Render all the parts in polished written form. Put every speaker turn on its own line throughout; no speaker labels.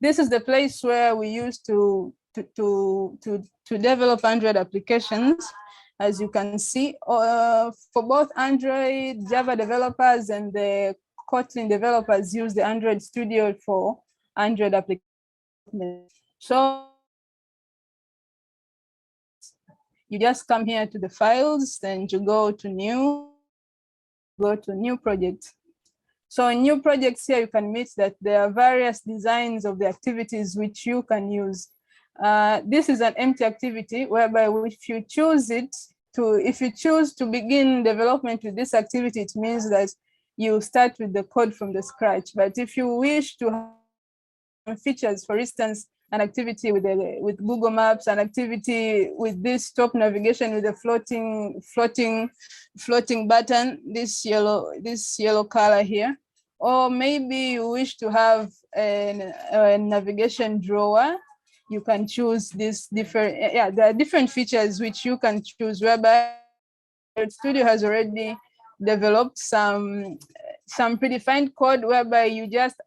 this is the place where we used to develop Android applications. As you can see, for both Android, Java developers and the Kotlin developers use the Android Studio for Android applications. So you just come here to the files, then you go to new project. So in new projects here, you can meet that there are various designs of the activities which you can use. This is an empty activity whereby if you choose to begin development with this activity, it means that you start with the code from the scratch. But if you wish to have features, for instance, an activity with Google Maps, an activity with this top navigation with a floating button, this yellow color here, or maybe you wish to have a navigation drawer, you can choose this different, there are different features which you can choose, whereby Studio has already developed some predefined code whereby you just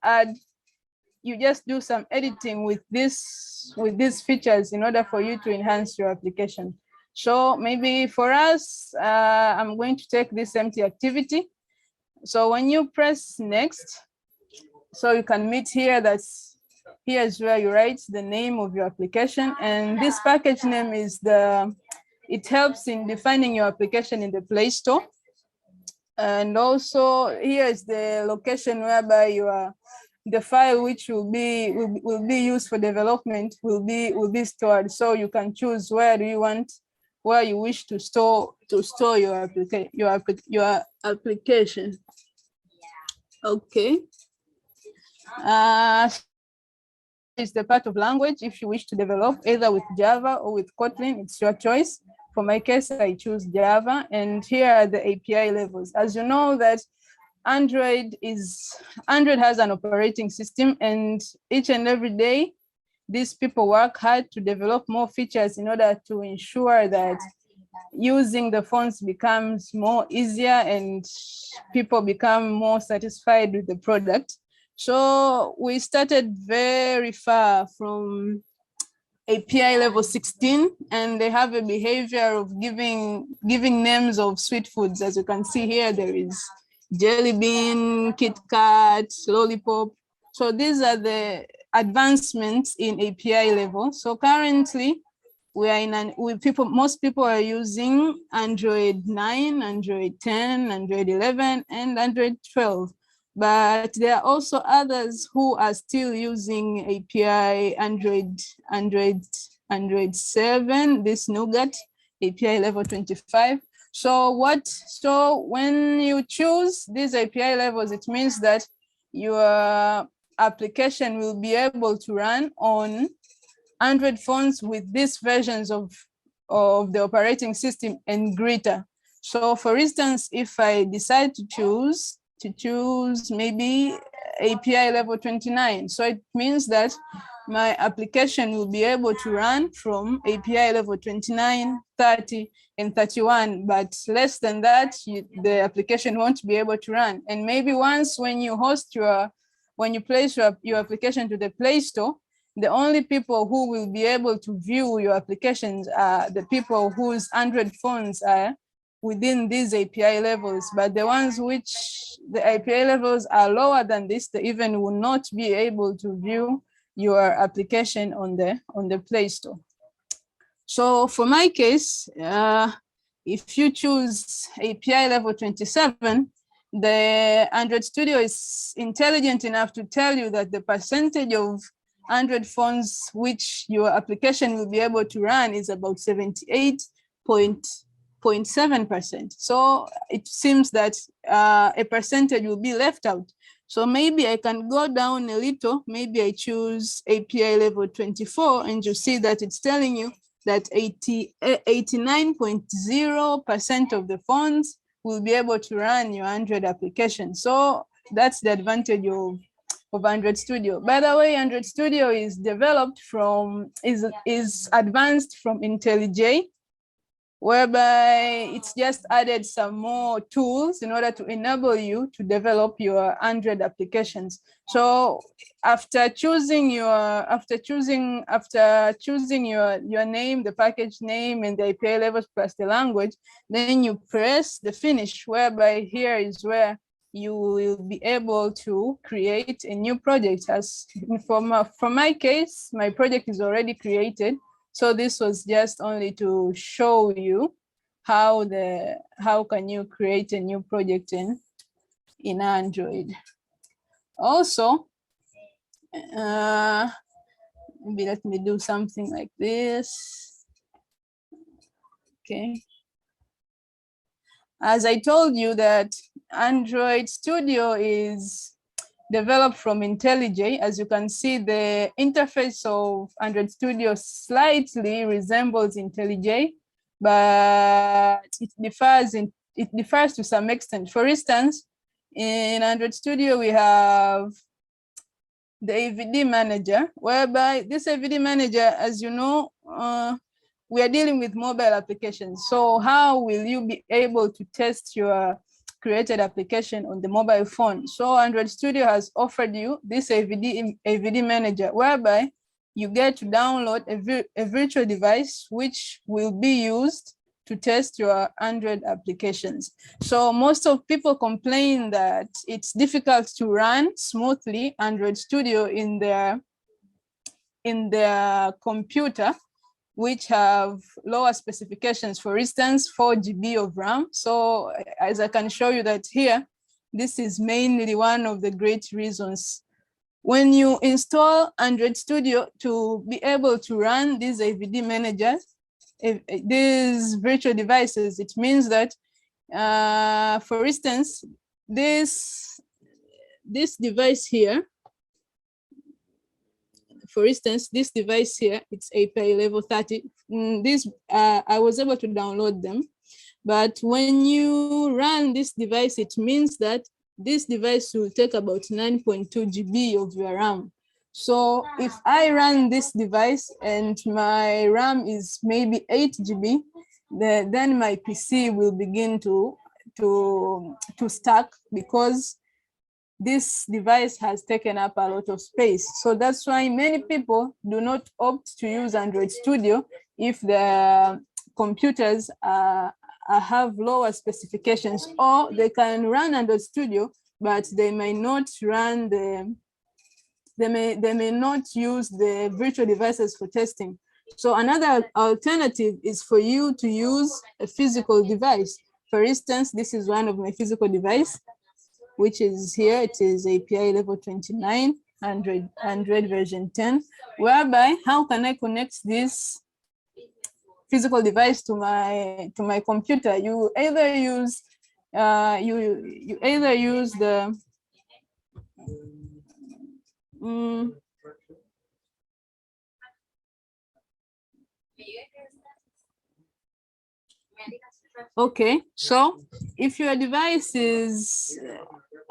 do some editing with these features in order for you to enhance your application. So maybe for us, I'm going to take this empty activity. So when you press next, so you can meet here, here's where you write the name of your application, and this package name is it helps in defining your application in the Play Store. And also here is the location whereby the file which will be used for development will be stored. So you can choose where you wish to store your application. Okay. Is the part of language. If you wish to develop either with Java or with Kotlin, it's your choice. For my case, I choose Java, and here are the API levels. As you know that Android has an operating system, and each and every day, these people work hard to develop more features in order to ensure that using the phones becomes more easier and people become more satisfied with the product. So we started very far from API level 16, and they have a behavior of giving names of sweet foods. As you can see here, there is Jelly Bean, Kit Kat, Lollipop. So these are the advancements in API level. So currently, we are most people are using Android 9, Android 10, Android 11, and Android 12. But there are also others who are still using API Android 7, this Nougat, API level 25. So when you choose these API levels, it means that your application will be able to run on Android phones with these versions of the operating system and greater. So for instance, if I decide to choose maybe API level 29, so it means that my application will be able to run from API level 29, 30, and 31, but less than that, the application won't be able to run. And maybe once when you place your application to the Play Store, the only people who will be able to view your applications are the people whose Android phones are within these API levels, but the ones which the API levels are lower than this, they even will not be able to view your application on the Play Store. So for my case, if you choose API level 27, the Android Studio is intelligent enough to tell you that the percentage of Android phones which your application will be able to run is about 78.7%. So it seems that a percentage will be left out. So maybe I can go down a little, maybe I choose API level 24, and you see that it's telling you that 89.0% of the phones will be able to run your Android application. So that's the advantage of Android Studio. By the way, Android Studio is developed is advanced from IntelliJ. whereby it's just added some more tools in order to enable you to develop your Android applications. So after choosing your name, the package name, and the API levels plus the language, then you press the finish, whereby here is where you will be able to create a new project. As from my case, my project is already created. So this was just only to show you how can you create a new project in Android. Also, maybe let me do something like this. Okay. As I told you that Android Studio is developed from IntelliJ. As you can see, the interface of Android Studio slightly resembles IntelliJ, but it differs to some extent. For instance, in Android Studio, we have the AVD manager, whereby this AVD manager, as you know, we are dealing with mobile applications. So how will you be able to test your created application on the mobile phone? So Android Studio has offered you this AVD manager, whereby you get to download a virtual device which will be used to test your Android applications. So most of people complain that it's difficult to run smoothly Android Studio in their computer, which have lower specifications, for instance, 4 GB of RAM. So as I can show you that here, this is mainly one of the great reasons. When you install Android Studio to be able to run these AVD managers, these virtual devices, it means that, for instance, this device here, for instance, this device here, it's API level 30. I was able to download them. But when you run this device, it means that this device will take about 9.2 GB of your RAM. So if I run this device and my RAM is maybe 8 GB, then my PC will begin to stack, because this device has taken up a lot of space. So that's why many people do not opt to use Android Studio if the computers have lower specifications, or they can run Android Studio, but they may not run they may not use the virtual devices for testing. So another alternative is for you to use a physical device. For instance, this is one of my physical devices, which is here. It is API level 29, Android version 10, whereby how can I connect this physical device to my computer? You either use the okay, so if your device is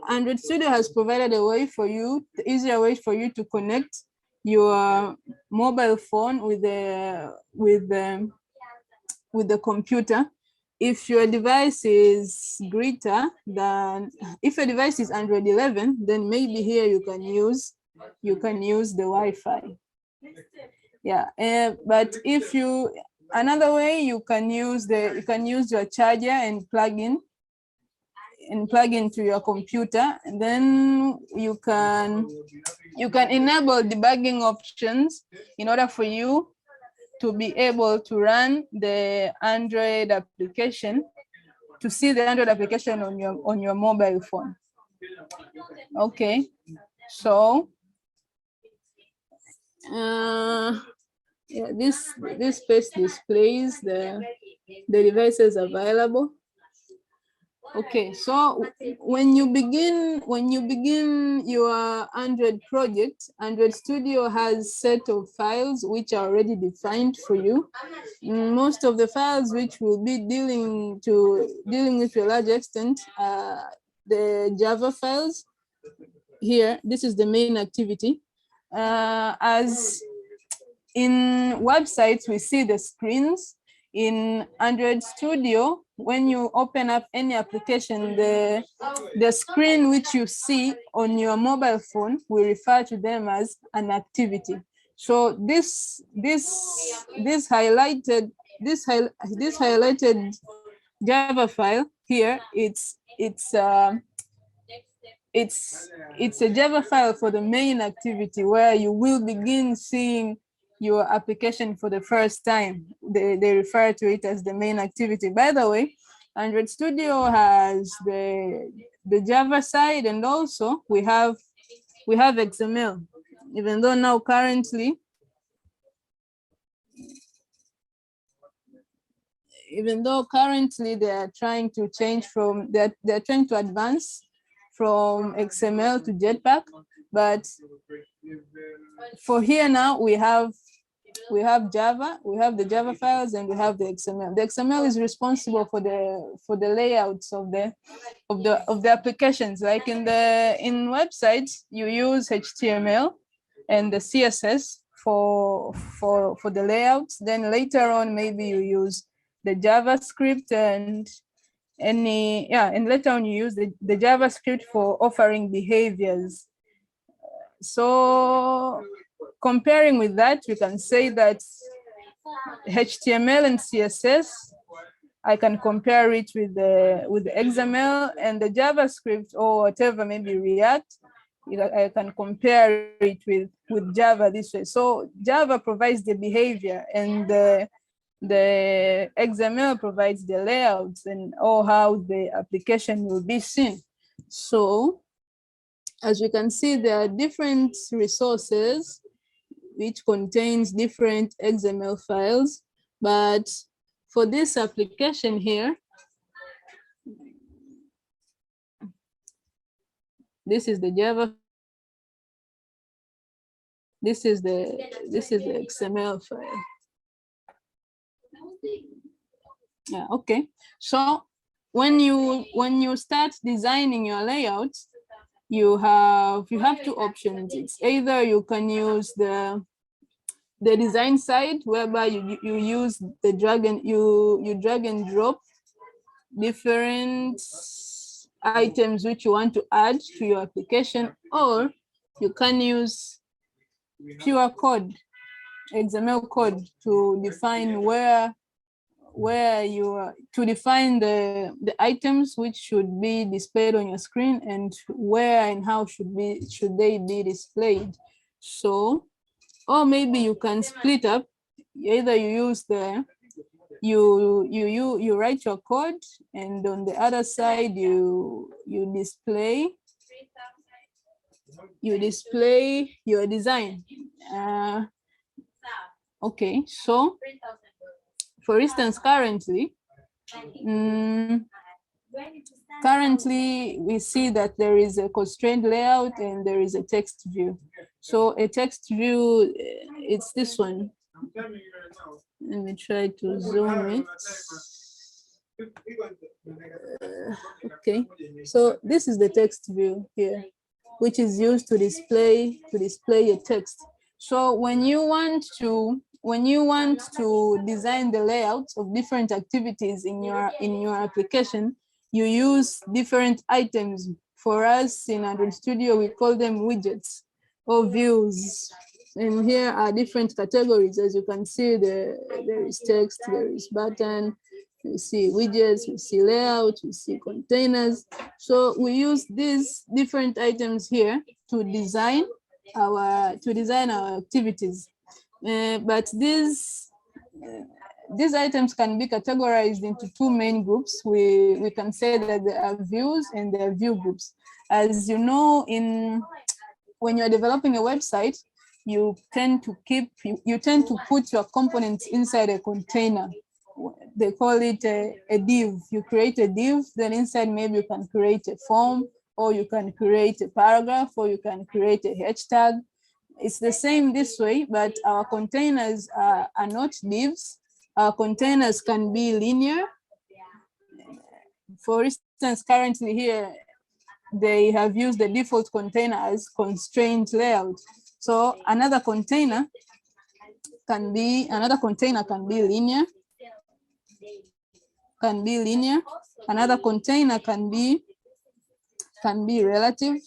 Android Studio has provided a way for you, the easier way for you to connect your mobile phone with the computer. If your device is greater than, if your device is Android 11, then maybe here you can use the Wi-Fi. Yeah, but if you, another way, you can use your charger and plug into your computer, and then you can enable debugging options in order for you to be able to run the Android application, to see the Android application on your mobile phone. Okay, so yeah, this page displays the devices available. Okay, so when you begin your Android project, Android Studio has a set of files which are already defined for you. Most of the files which will be dealing with to a large extent the Java files. Here, this is the main activity. As in websites, we see the screens. In Android Studio, when you open up any application, the screen which you see on your mobile phone, we refer to them as an activity. So this highlighted Java file here, it's a Java file for the main activity where you will begin seeing your application for the first time. They refer to it as the main activity. By the way, Android Studio has the Java side, and also we have XML, even though now currently they are trying to change from they're trying to advance from XML to Jetpack, but for here now we have Java, we have the Java files, and we have the XML. The XML is responsible for the layouts of the applications. Like in websites, you use HTML and the CSS for the layouts. Then later on, maybe you use the JavaScript and later on you use the JavaScript for offering behaviors. So comparing with that, we can say that HTML and CSS, I can compare it with the XML, and the JavaScript or whatever, maybe React, I can compare it with Java this way. So Java provides the behavior, and the XML provides the layouts and how the application will be seen. So as you can see, there are different resources which contains different XML files, but for this application here, this is the Java. This is the XML file. Yeah, okay. So when you start designing your layouts, you have two options. It's either you can use the design side, whereby you use the drag and drop different items which you want to add to your application, or you can use pure code, XML code, to define to define the items which should be displayed on your screen, and where and how should they be displayed. So, or maybe you can split up. Either you use you write your code, and on the other side you display your design. Okay, so for instance, currently we see that there is a constraint layout and there is a text view. So a text view, it's this one. Let me try to zoom it. Okay, so this is the text view here, which is used to display a text. So when you want to design the layouts of different activities in your application, you use different items. For us in Android Studio, we call them widgets or views. And here are different categories. As you can see, there is text, there is button, we see widgets, we see layout, we see containers. So we use these different items here to design our activities. But these items can be categorized into two main groups. We can say that there are views and there are view groups. As you know, when you're developing a website, you tend to put your components inside a container. They call it a div. You create a div, then inside maybe you can create a form, or you can create a paragraph, or you can create a hashtag. It's the same this way, but our containers are not divs. Our containers can be linear. For instance, currently here, they have used the default container as constraint layout. So another container can be linear, linear. Another container can be relative,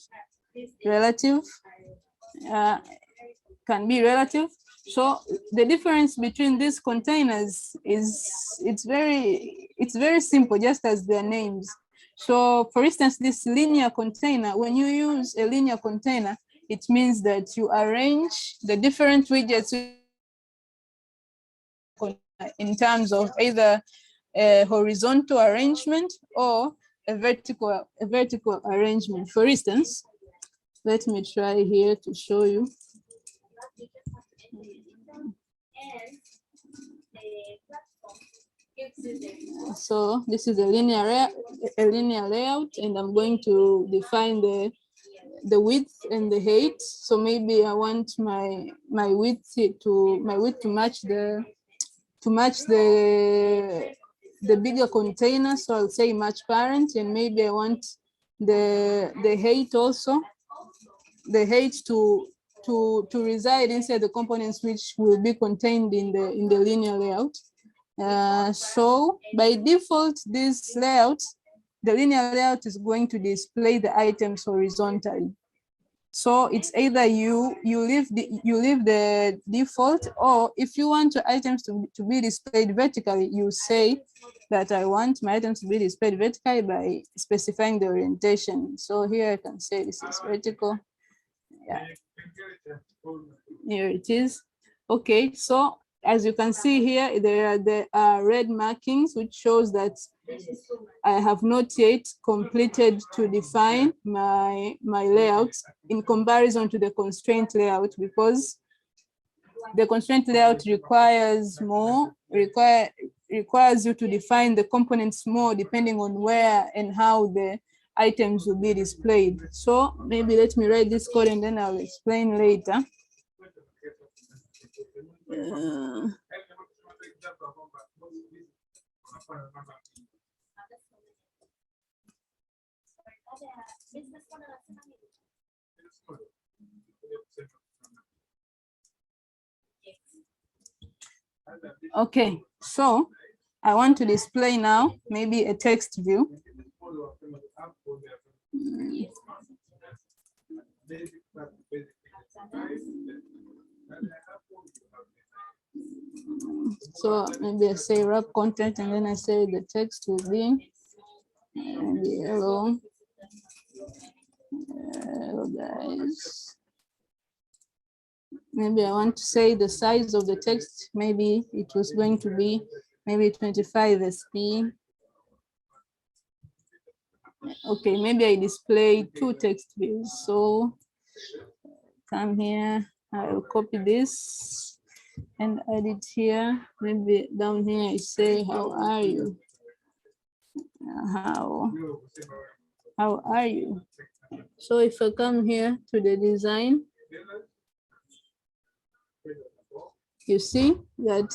can be relative. So the difference between these containers is it's very simple, just as their names. So for instance, this linear container, when you use a linear container, it means that you arrange the different widgets in terms of either a horizontal arrangement or a vertical arrangement. For instance, let me try here to show you. So this is a linear layout, and I'm going to define the width and the height. So maybe I want my width to match the bigger container. So I'll say match parent, and maybe I want the height also, the height to reside inside the components which will be contained in the linear layout. So by default, this layout, the linear layout is going to display the items horizontally. So it's either you leave the default, or if you want your items to be displayed vertically, you say that I want my items to be displayed vertically by specifying the orientation. So here I can say this is vertical. Yeah. Here it is. Okay, so as you can see here, there are red markings, which shows that I have not yet completed to define my layouts in comparison to the constraint layout, because the constraint layout requires you to define the components more depending on where and how the items will be displayed. So maybe let me write this code and then I'll explain later. Okay, so I want to display now maybe a text view. So maybe I say wrap content, and then I say the text will be hello. Hello guys. Maybe I want to say the size of the text. Maybe it was going to be maybe 25 SP. Okay, maybe I display two text views. So come here, I'll copy this and add it here. Maybe down here I say, how are you? How are you? So if I come here to the design, you see that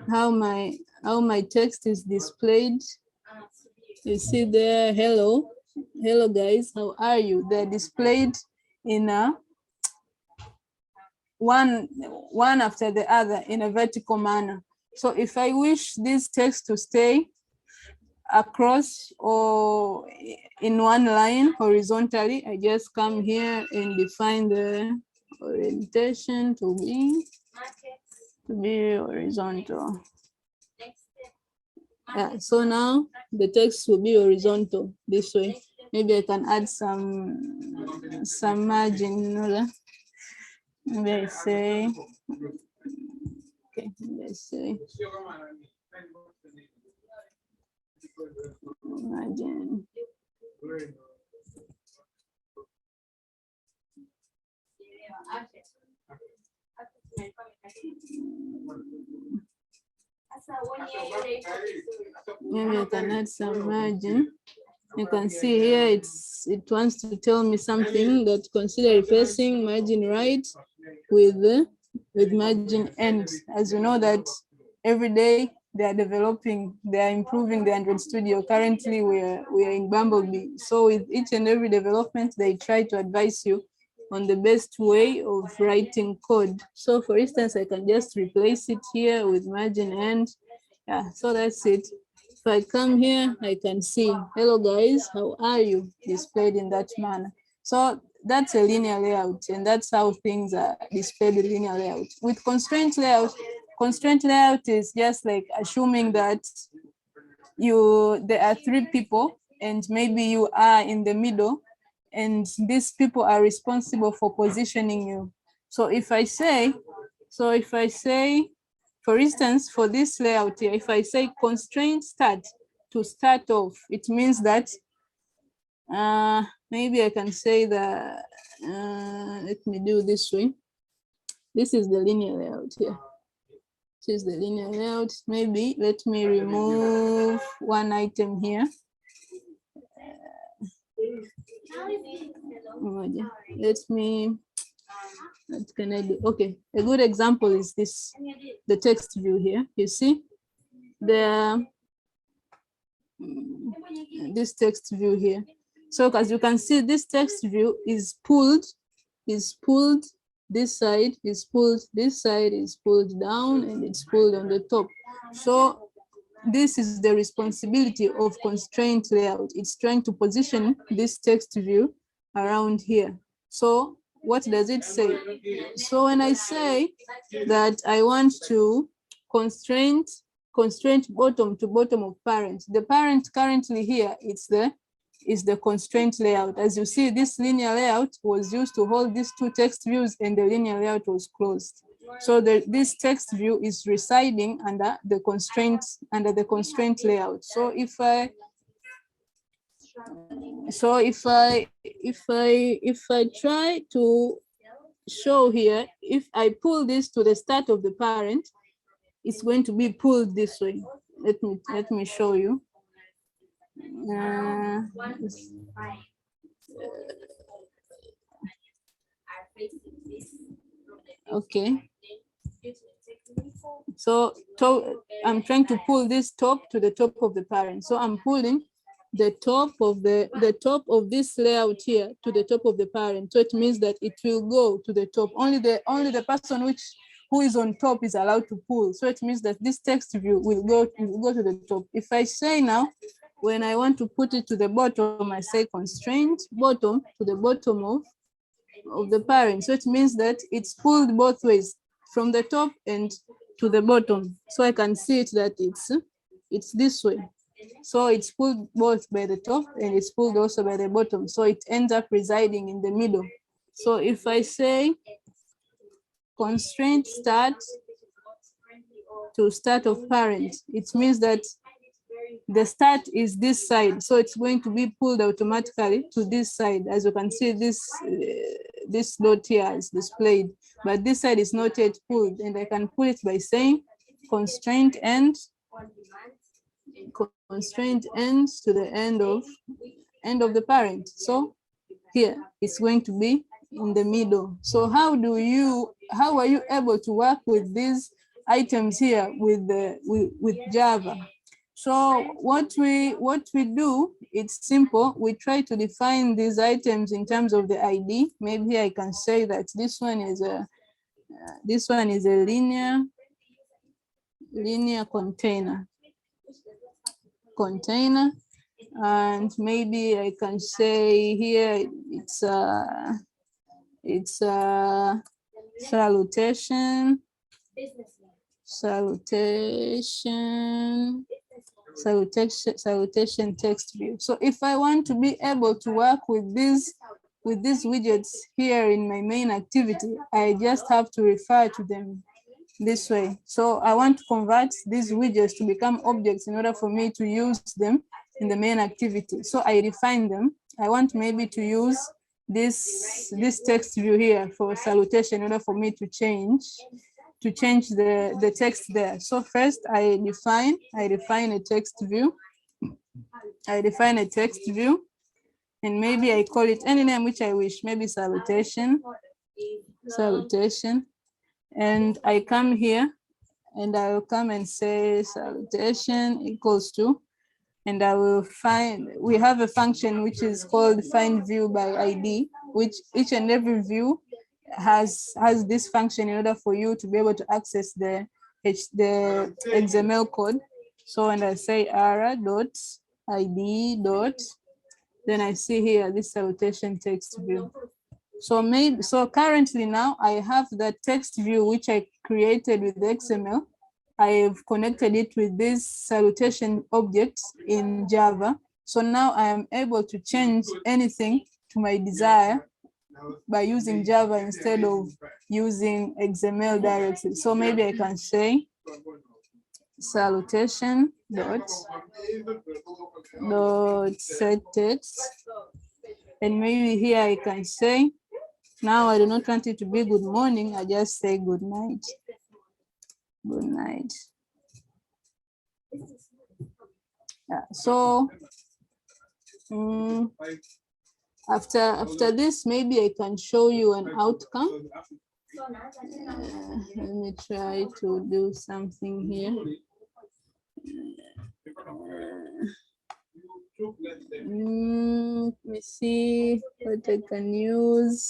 how my text is displayed. You see there, hello guys, how are you? They're displayed in a one after the other in a vertical manner. So if I wish this text to stay across or in one line horizontally, I just come here and define the orientation to be horizontal. Yeah, so now the text will be horizontal this way. Maybe I can add some margin. Maybe I say, okay, maybe I say margin. Maybe I can add some margin. You can see here it wants to tell me something, that consider replacing margin right with margin end. As you know that every day they are developing, they are improving the Android Studio. Currently we are in Bumblebee. So with each and every development, they try to advise you on the best way of writing code. So for instance, I can just replace it here with margin and yeah, so that's it. If I come here, I can see, hello guys, how are you, displayed in that manner. So that's a linear layout, and that's how things are displayed with linear layout. With constraint layout is just like assuming that there are three people and maybe you are in the middle, and these people are responsible for positioning you. So if I say, for instance, for this layout here, if I say constraint start, to start off, it means that maybe I can say that, let me do this way. This is the linear layout here. This is the linear layout. Maybe let me remove one item here. Let me, what can I do? Okay, a good example is this, the text view here. You see, this text view here. So as you can see, this text view is pulled this side, is pulled this side, is pulled down, and it's pulled on the top. So this is the responsibility of constraint layout. It's trying to position this text view around here. So what does it say? So when I say that I want to constraint bottom to bottom of parent, the parent currently here is the constraint layout. As you see, this linear layout was used to hold these two text views, and the linear layout was closed. So this text view is residing under the constraint layout. So if I try to show here, if I pull this to the start of the parent, it's going to be pulled this way. Let me show you. Okay. So I'm trying to pull this top to the top of the parent. So I'm pulling the top of this layout here to the top of the parent. So it means that it will go to the top. Only the person who is on top is allowed to pull. So it means that this text view will go to the top. If I say now, when I want to put it to the bottom, I say constraint bottom to the bottom of the parent. So it means that it's pulled both ways, from the top and to the bottom. So I can see it that it's this way. So it's pulled both by the top and it's pulled also by the bottom. So it ends up residing in the middle. So if I say constraint start to start of parent, it means that the start is this side. So it's going to be pulled automatically to this side. As you can see, this dot here is displayed, but this side is not yet pulled. And I can pull it by saying constraint end to the end of the parent. So here it's going to be in the middle. So how are you able to work with these items here with Java? So what we do, it's simple. We try to define these items in terms of the ID. Maybe I can say that this one is a linear container, and maybe I can say here it's a salutation text view. So if I want to be able to work with these widgets here in my main activity, I just have to refer to them this way. So I want to convert these widgets to become objects in order for me to use them in the main activity. So I define them. I want maybe to use this text view here for salutation in order for me to change the text there. So first I define a text view. And maybe I call it any name which I wish, maybe salutation. And I come here and I will come and say salutation equals to, and I will we have a function which is called find view by ID. which each and every view has this function in order for you to be able to access the XML code. So when I say r.id dot, then I see here this salutation text view. So currently now I have the text view which I created with the XML. I have connected it with this salutation object in Java. So now I am able to change anything to my desire by using Java instead of using XML directly. So maybe I can say salutation dot set text, and maybe here I can say, now I do not want it to be good morning, I just say good night. Good night. Yeah, so after this, maybe I can show you an outcome. Let me try to do something here. Let me see what I can use.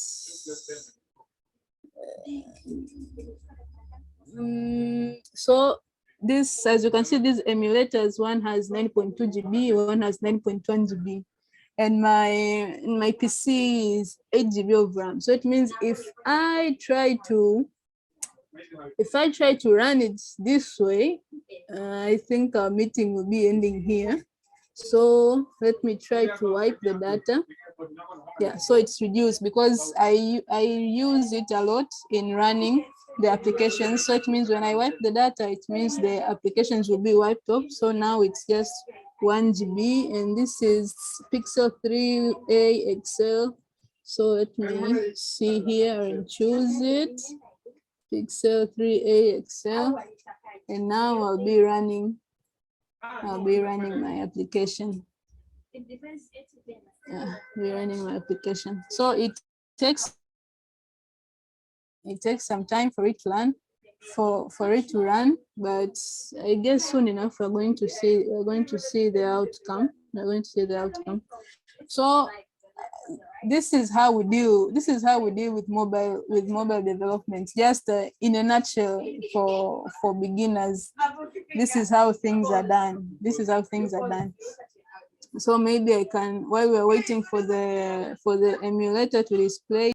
So this, as you can see, these emulators, one has 9.2 GB, one has 9.1 GB. And my PC is 8 GB of RAM. So it means if I try to run it this way, I think our meeting will be ending here. So let me try to wipe the data. Yeah, so it's reduced because I use it a lot in running the applications. So it means when I wipe the data, it means the applications will be wiped off. So now it's just 1 GB, and this is Pixel 3a Excel. So let me see here and choose it. Pixel 3a Excel, and now I'll be running my application. Yeah, we're running my application. So it takes some time for it to run, but I guess soon enough we're going to see the outcome. We're going to see the outcome. So this is how we deal with mobile development. Just in a nutshell, for beginners, this is how things are done. So maybe I can, while we're waiting for the emulator to display,